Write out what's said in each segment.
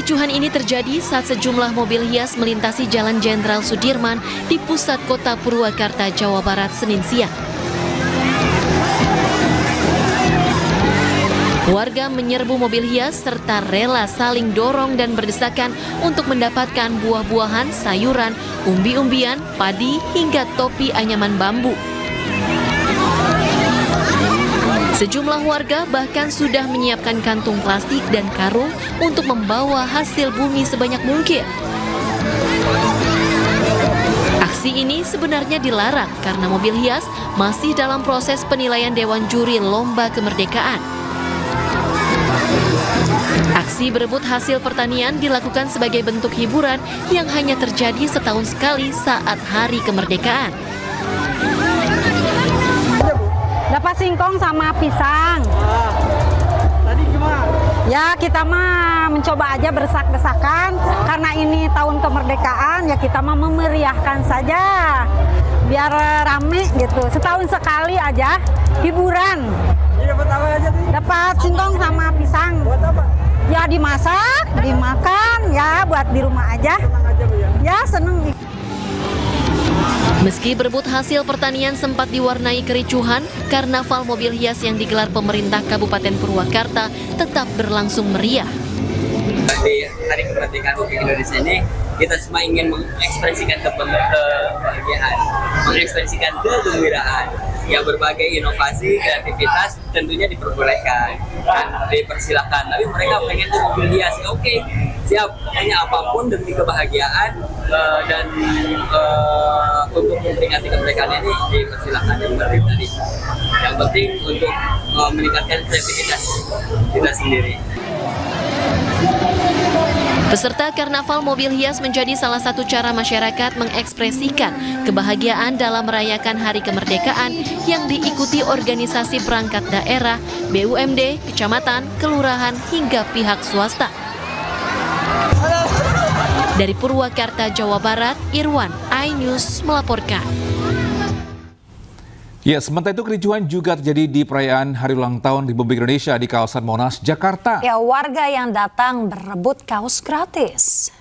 Kericuhan ini terjadi saat sejumlah mobil hias melintasi Jalan Jenderal Sudirman di pusat kota Purwakarta, Jawa Barat, Senin siang. Warga menyerbu mobil hias serta rela saling dorong dan berdesakan untuk mendapatkan buah-buahan, sayuran, umbi-umbian, padi, hingga topi anyaman bambu. Sejumlah warga bahkan sudah menyiapkan kantung plastik dan karung untuk membawa hasil bumi sebanyak mungkin. Aksi ini sebenarnya dilarang karena mobil hias masih dalam proses penilaian Dewan Juri Lomba Kemerdekaan. Aksi berebut hasil pertanian dilakukan sebagai bentuk hiburan yang hanya terjadi setahun sekali saat Hari Kemerdekaan. Dapat singkong sama pisang. Tadi gimana? Ya kita mah mencoba aja berdesak-desakan karena ini tahun kemerdekaan ya kita mah memeriahkan saja biar rame gitu. Setahun sekali aja hiburan. Iya, dapat apa aja tuh? Dapat singkong sama pisang. Buat apa? Ya dimasak, dimakan ya buat di rumah aja. Senang aja Bu ya. Ya seneng. Meski berebut hasil pertanian sempat diwarnai kericuhan, karnaval mobil hias yang digelar pemerintah Kabupaten Purwakarta tetap berlangsung meriah. Di Hari Kemerdekaan Republik Indonesia ini, kita semua ingin mengekspresikan kebahagiaan, mengekspresikan kegembiraan. Ya berbagai inovasi, kreativitas tentunya diperbolehkan dan dipersilakan. Tapi mereka pengen tuh mobil hias, oke, siap. Pokoknya apapun demi kebahagiaan dan untuk memperingati kemerdekaan ini dipersilakan yang penting tadi. Yang penting untuk meningkatkan kreativitas kita sendiri. Peserta karnaval mobil hias menjadi salah satu cara masyarakat mengekspresikan kebahagiaan dalam merayakan Hari Kemerdekaan yang diikuti organisasi perangkat daerah, BUMD, kecamatan, kelurahan, hingga pihak swasta. Dari Purwakarta, Jawa Barat, Irwan, iNews melaporkan. Ya, sementara itu kericuhan juga terjadi di perayaan Hari Ulang Tahun Republik Indonesia di kawasan Monas, Jakarta. Ya, warga yang datang berebut kaos gratis.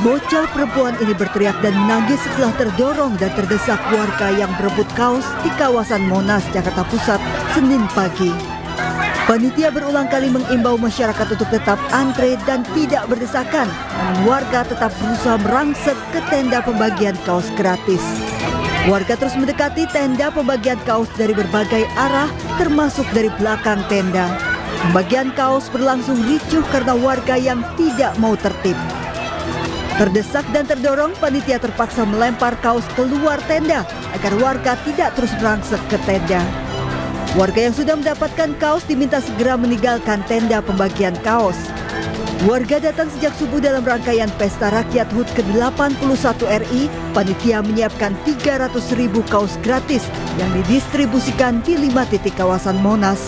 Bocah perempuan ini berteriak dan menangis setelah terdorong dan terdesak warga yang berebut kaos di kawasan Monas, Jakarta Pusat, Senin pagi. Panitia berulang kali mengimbau masyarakat untuk tetap antre dan tidak berdesakan, namun warga tetap berusaha merangsek ke tenda pembagian kaos gratis. Warga terus mendekati tenda pembagian kaos dari berbagai arah, termasuk dari belakang tenda. Pembagian kaos berlangsung ricuh karena warga yang tidak mau tertib. Terdesak dan terdorong, panitia terpaksa melempar kaos keluar tenda agar warga tidak terus merangsek ke tenda. Warga yang sudah mendapatkan kaos diminta segera meninggalkan tenda pembagian kaos. Warga datang sejak subuh dalam rangkaian Pesta Rakyat HUT ke-81 RI. Panitia menyiapkan 300.000 kaos gratis yang didistribusikan di 5 titik kawasan Monas.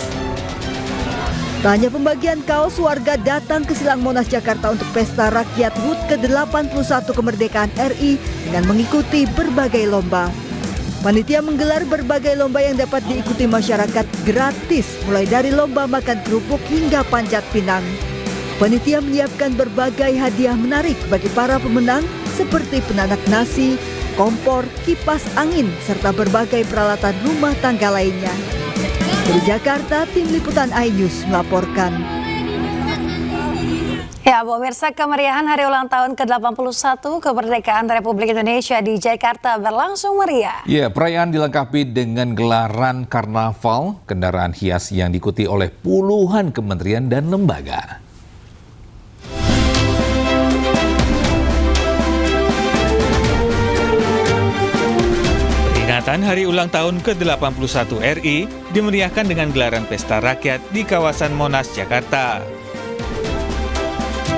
Tak hanya pembagian kaos, warga datang ke Silang Monas, Jakarta untuk Pesta Rakyat HUT ke-81 Kemerdekaan RI dengan mengikuti berbagai lomba. Panitia menggelar berbagai lomba yang dapat diikuti masyarakat gratis, mulai dari lomba makan kerupuk hingga panjat pinang. Panitia menyiapkan berbagai hadiah menarik bagi para pemenang seperti penanak nasi, kompor, kipas angin, serta berbagai peralatan rumah tangga lainnya. Dari Jakarta, Tim Liputan iNews melaporkan. Ya, pemirsa, kemeriahan Hari Ulang Tahun ke-81 Kemerdekaan Republik Indonesia di Jakarta berlangsung meriah. Ya, perayaan dilengkapi dengan gelaran karnaval, kendaraan hias yang diikuti oleh puluhan kementerian dan lembaga. Peringatan Hari Ulang Tahun ke-81 RI dimeriahkan dengan gelaran pesta rakyat di kawasan Monas, Jakarta.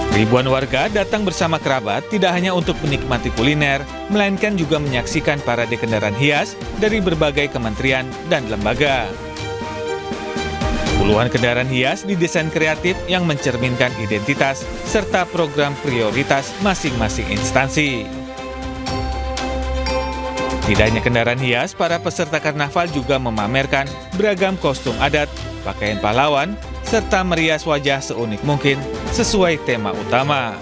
Ribuan warga datang bersama kerabat tidak hanya untuk menikmati kuliner, melainkan juga menyaksikan parade kendaraan hias dari berbagai kementerian dan lembaga. Puluhan kendaraan hias didesain kreatif yang mencerminkan identitas serta program prioritas masing-masing instansi. Tidak hanya kendaraan hias, para peserta karnaval juga memamerkan beragam kostum adat, pakaian pahlawan, serta merias wajah seunik mungkin sesuai tema utama.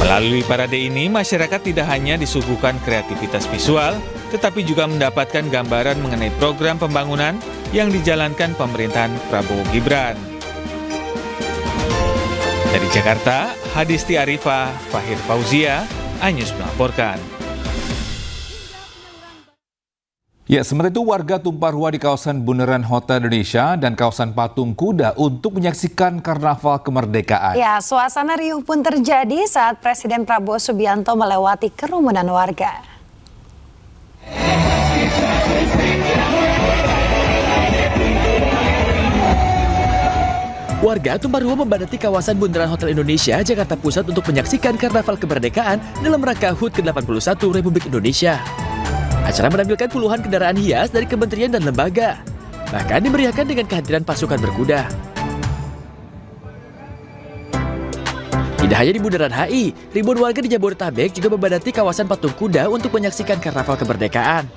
Melalui parade ini, masyarakat tidak hanya disuguhkan kreativitas visual, tetapi juga mendapatkan gambaran mengenai program pembangunan yang dijalankan pemerintahan Prabowo Gibran. Dari Jakarta, Hadisti Arifah, Fahir Fauzia, iNews melaporkan. Ya, sementara itu warga tumpah ruah di kawasan Bundaran Hotel Indonesia dan kawasan Patung Kuda untuk menyaksikan Karnaval Kemerdekaan. Ya, suasana riuh pun terjadi saat Presiden Prabowo Subianto melewati kerumunan warga. Warga tumpah ruah membadati kawasan Bundaran Hotel Indonesia, Jakarta Pusat untuk menyaksikan Karnaval Kemerdekaan dalam rangka HUT ke-81 Republik Indonesia. Acara menampilkan puluhan kendaraan hias dari kementerian dan lembaga. Bahkan dimeriahkan dengan kehadiran pasukan berkuda. Tidak hanya di Bundaran HI, ribuan warga di Jabodetabek juga membadati kawasan Patung Kuda untuk menyaksikan Karnaval Kemerdekaan.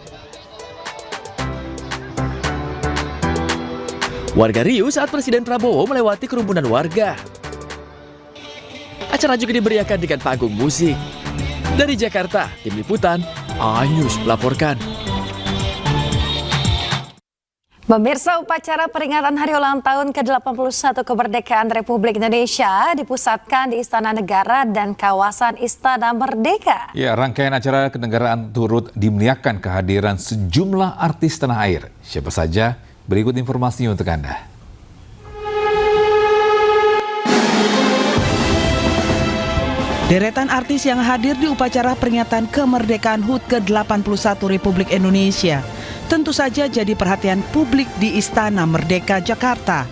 Warga riuh saat Presiden Prabowo melewati kerumunan warga. Acara juga dimeriahkan dengan panggung musik. Dari Jakarta, Tim Liputan, iNews melaporkan. Pemirsa, upacara peringatan Hari Ulang Tahun ke-81 Kemerdekaan Republik Indonesia dipusatkan di Istana Negara dan kawasan Istana Merdeka. Ya, rangkaian acara kenegaraan turut dimuliakan kehadiran sejumlah artis tanah air. Siapa saja? Berikut informasinya untuk Anda. Deretan artis yang hadir di upacara peringatan kemerdekaan HUT ke-81 Republik Indonesia tentu saja jadi perhatian publik di Istana Merdeka, Jakarta.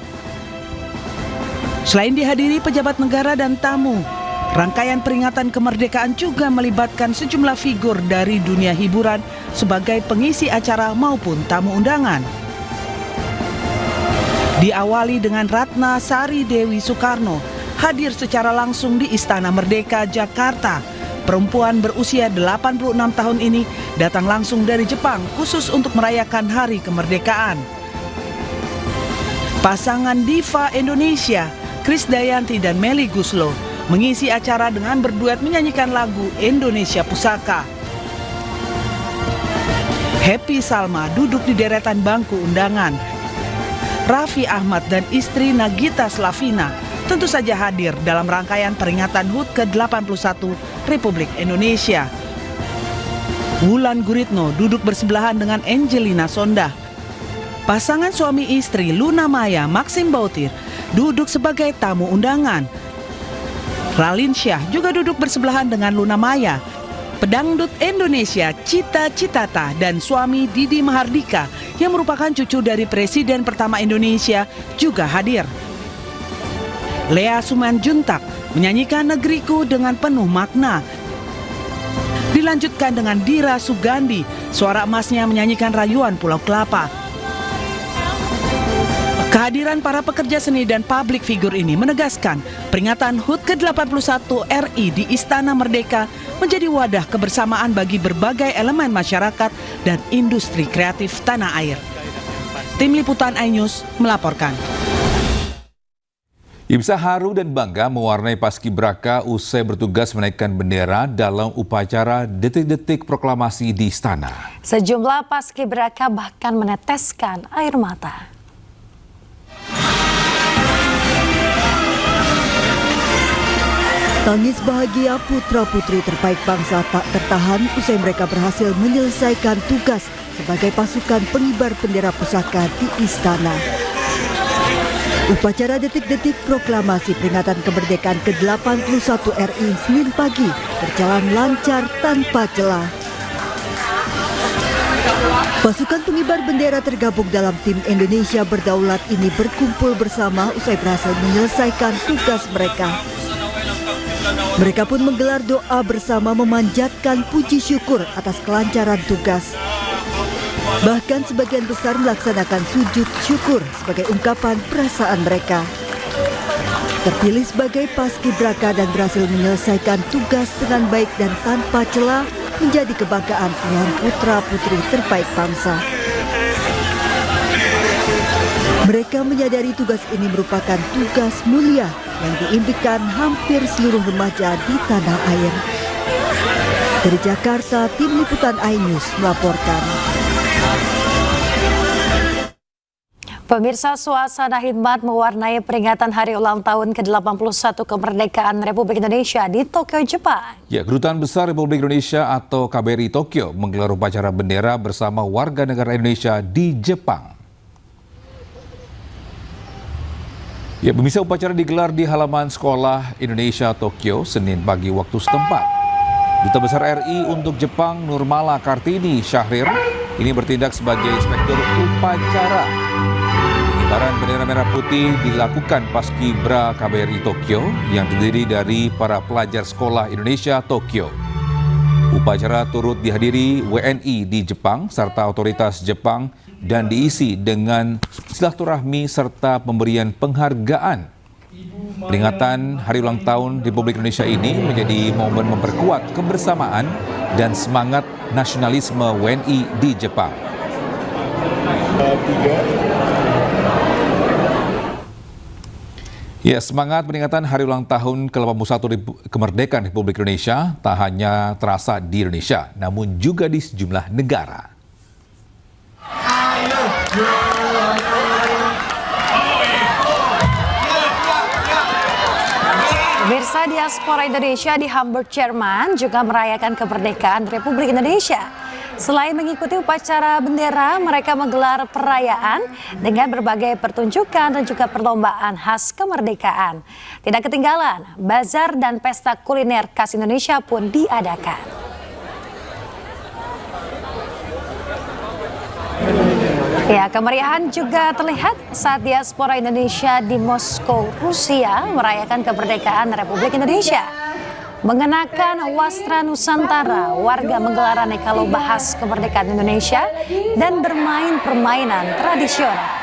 Selain dihadiri pejabat negara dan tamu, rangkaian peringatan kemerdekaan juga melibatkan sejumlah figur dari dunia hiburan sebagai pengisi acara maupun tamu undangan. Diawali dengan Ratna Sari Dewi Soekarno hadir secara langsung di Istana Merdeka, Jakarta. Perempuan berusia 86 tahun ini datang langsung dari Jepang khusus untuk merayakan Hari Kemerdekaan. Pasangan diva Indonesia, Krisdayanti dan Melly Goeslaw, mengisi acara dengan berduet menyanyikan lagu Indonesia Pusaka. Happy Salma duduk di deretan bangku undangan. Raffi Ahmad dan istri Nagita Slavina tentu saja hadir dalam rangkaian peringatan HUT ke-81 Republik Indonesia. Wulan Guritno duduk bersebelahan dengan Angelina Sondah. Pasangan suami istri Luna Maya Maxim Bautir duduk sebagai tamu undangan. Raline Shah juga duduk bersebelahan dengan Luna Maya. Pedangdut Indonesia Cita Citata dan suami Didi Mahardika yang merupakan cucu dari Presiden pertama Indonesia juga hadir. Lea Sumanjuntak menyanyikan Negeriku dengan penuh makna. Dilanjutkan dengan Dira Sugandi, suara emasnya menyanyikan Rayuan Pulau Kelapa. Kehadiran para pekerja seni dan publik figur ini menegaskan peringatan HUT ke-81 RI di Istana Merdeka menjadi wadah kebersamaan bagi berbagai elemen masyarakat dan industri kreatif tanah air. Tim Liputan iNews melaporkan. Ibsa haru dan bangga mewarnai Paskibraka usai bertugas menaikkan bendera dalam upacara detik-detik proklamasi di Istana. Sejumlah Paskibraka bahkan meneteskan air mata. Tangis bahagia putra-putri terbaik bangsa tak tertahan usai mereka berhasil menyelesaikan tugas sebagai pasukan pengibar bendera pusaka di Istana. Upacara detik-detik proklamasi peringatan kemerdekaan ke-81 RI Senin pagi berjalan lancar tanpa celah. Pasukan pengibar bendera tergabung dalam tim Indonesia Berdaulat ini berkumpul bersama usai berhasil menyelesaikan tugas mereka. Mereka pun menggelar doa bersama memanjatkan puji syukur atas kelancaran tugas. Bahkan sebagian besar melaksanakan sujud syukur sebagai ungkapan perasaan mereka. Terpilih sebagai Paskibraka dan berhasil menyelesaikan tugas dengan baik dan tanpa celah menjadi kebanggaan puluhan putra-putri terbaik bangsa. Mereka menyadari tugas ini merupakan tugas mulia yang diimpikan hampir seluruh remaja di tanah air. Dari Jakarta, Tim Liputan iNews melaporkan. Pemirsa, suasana hikmat mewarnai peringatan hari ulang tahun ke-81 kemerdekaan Republik Indonesia di Tokyo, Jepang. Ya, Kedutaan Besar Republik Indonesia atau KBRI Tokyo menggelar upacara bendera bersama warga negara Indonesia di Jepang. Ya, pemirsa, upacara digelar di halaman Sekolah Indonesia Tokyo Senin pagi waktu setempat. Duta Besar RI untuk Jepang Nurmala Kartini Syahrir ini bertindak sebagai inspektur upacara. Pengibaran bendera merah putih dilakukan Paskibra KBRI Tokyo yang terdiri dari para pelajar sekolah Indonesia Tokyo. Upacara turut dihadiri WNI di Jepang serta otoritas Jepang dan diisi dengan silaturahmi serta pemberian penghargaan. Peringatan Hari Ulang Tahun Republik Indonesia ini menjadi momen memperkuat kebersamaan dan semangat nasionalisme WNI di Jepang. Ya, semangat peringatan Hari Ulang Tahun ke-81 Kemerdekaan Republik Indonesia tak hanya terasa di Indonesia, namun juga di sejumlah negara. Pemirsa, diaspora Indonesia di Hamburg, Jerman juga merayakan kemerdekaan Republik Indonesia. Selain mengikuti upacara bendera, mereka menggelar perayaan dengan berbagai pertunjukan dan juga perlombaan khas kemerdekaan. Tidak ketinggalan, bazar dan pesta kuliner khas Indonesia pun diadakan. Ya, kemeriahan juga terlihat saat diaspora Indonesia di Moskow, Rusia merayakan kemerdekaan Republik Indonesia. Mengenakan wastra Nusantara, warga menggelar aneka lomba khas kemerdekaan Indonesia dan bermain permainan tradisional.